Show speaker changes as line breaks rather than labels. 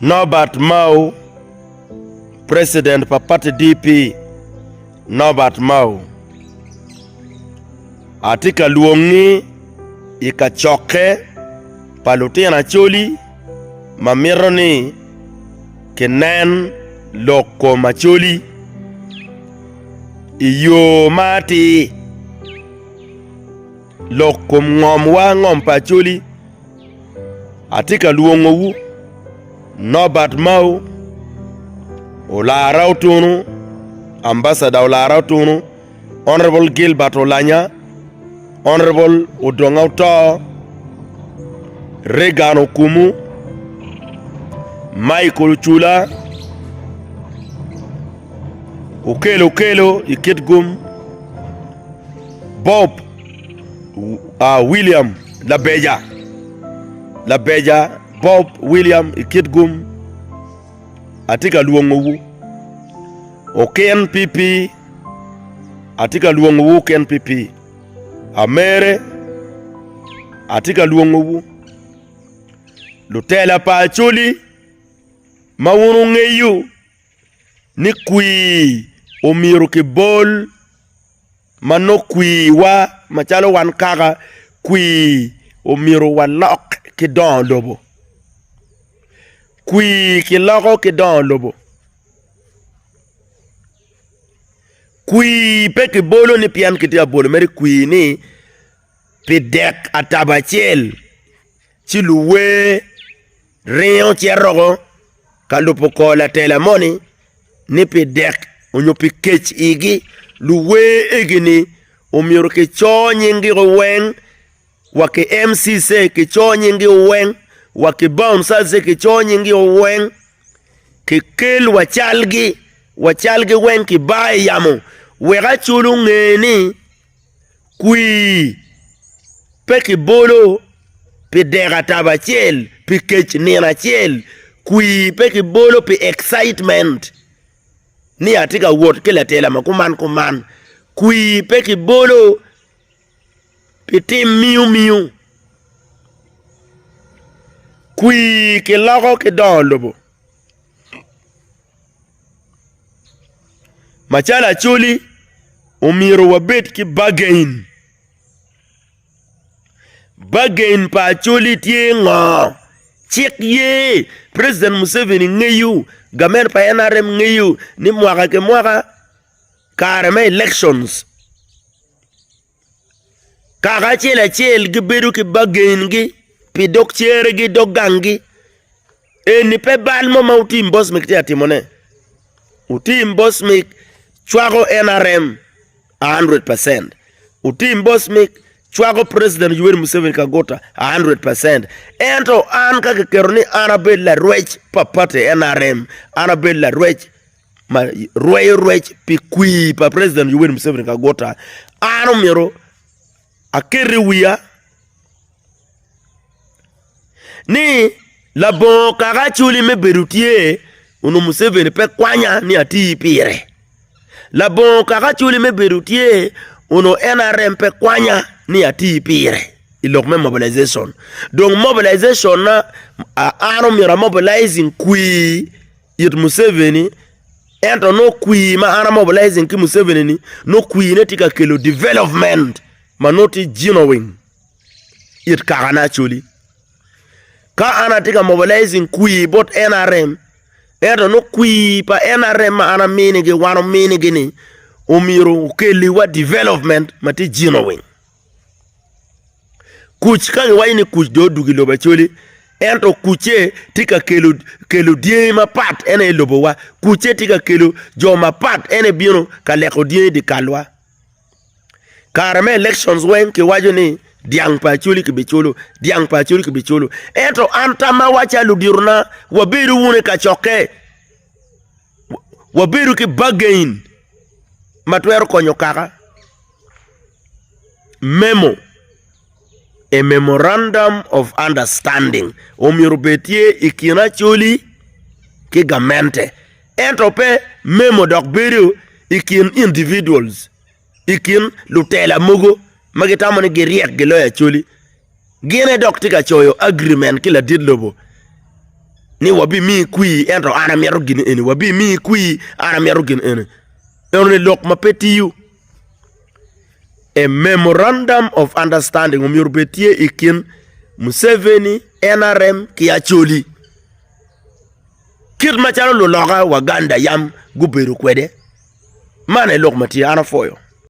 Norbert Mao, President pa party DP, Norbert Mao. Atika luongi ika choke palutina choli mamironi kenen loko macholi iyo mati loko ngom wa ngom pacholi. Atika luongu Norbert Mao Olara Otunu, Ambassador Olara Otunu, Honorable Gilbert Olanya, Honorable Odongauta, Regan Okumu, Michael Chula, Okelo Ikitgum, Bob William Labeja, Bob William Ikitgum. Atika luongu KNPP, atika luongu KNPP. Amere atika luongu Lutela Pacholi mawunu ngeyu ni kui omiru ki bol mano kui wa machalo wan kaka kui omiru wa lok ki don lobo. Kui ki loko ki don lobo. Kui pe ki bolo ni pian ki tia bolo. Meri kui ni pi dek atabachel. Chi luwe rayon tia rogo. Ka lupo ko la telemoni. Ni pi dek onyo pi kech igi. Luwe igi ni umiru ki cho nyingi uweng. Waki MCC ki cho nyingi uweng. Waki bouncer se ki cho nyingi uweng. Ki kel wachalgi wen ki bae yamu. Wega chulu ngeni kui pe ki bolo pi dega tabachel pi kech nina chel kui pe ki bolo pi excitement ni atika wot kila tela kuman kui pe ki bolo pi tim miu kui ki lago ki don lobo. Machala chuli umiru wabet ki bagain pa chuli tie ngo chik ye President Museveni ngeyu gamer pa NRM ngeyu ni mwaka karame elections kaka chel giberu ki bagain gi pi dok chere gi dok gangi ni pe balmo ma utim boss mek tia timone utim boss mek chwago NRM 100%. Utim boss mek chwago President Yoweri Museveni kagota 100%. Ento anka kekeroni Annabel la rwech papate NRM. Annabel la rwech ma rwech pi kui pa President Yoweri Museveni kagota. Ano miro akeri wia ni la bon kaka chuli me berutie unu Museveni pe kwanya ni ati pire. La bon kaka chuli me berutie uno NRM pe kwanya ni ati pire. Ilok me mobilization. Donc mobilization na ano mira mobilizing kui yit Museveni. Ento no kui ma ana mobilizing ki Museveni ni. No kui netika kelo development. Manoti genuine. Yit kakana chuli. Ka ana tika mobilizing kui bot NRM. Ento no kui pa NRM ma ana minigi wano minigi ni umiru ukeli wa development mati genuine. Kuch kangi waini kuch do dugi loba choli. Ento kuche tika kelo die ma pat ene lobo wa. Kuche tika kelo jo ma pat ene bino ka leko die di kalwa. Karame elections wen ki wajo ni diang pa chuli ki bicholo. Ento antama wacha ludiruna wabiru wune kachoke. Wabiru ki bagain matwero konyo kaka. Memo. A memorandum of understanding. Omiru betie ikina chuli ki gamente. Ento pe memo dok biru ikin individuals. Ikin lutela mugo. Magitamo ni giriek giloya chuli. Gine dok tika choyo agreement kila didlobo. ni wabi mi kui ento ana miaro gin ene wabi mi kui ana miaro gin ene ene lok mapeti yu a memorandum of understanding umyurbetie ikin Museveni NRM kiacholi kid machalo lo loga Waganda yam guberu kwede mane lok mati ana foyo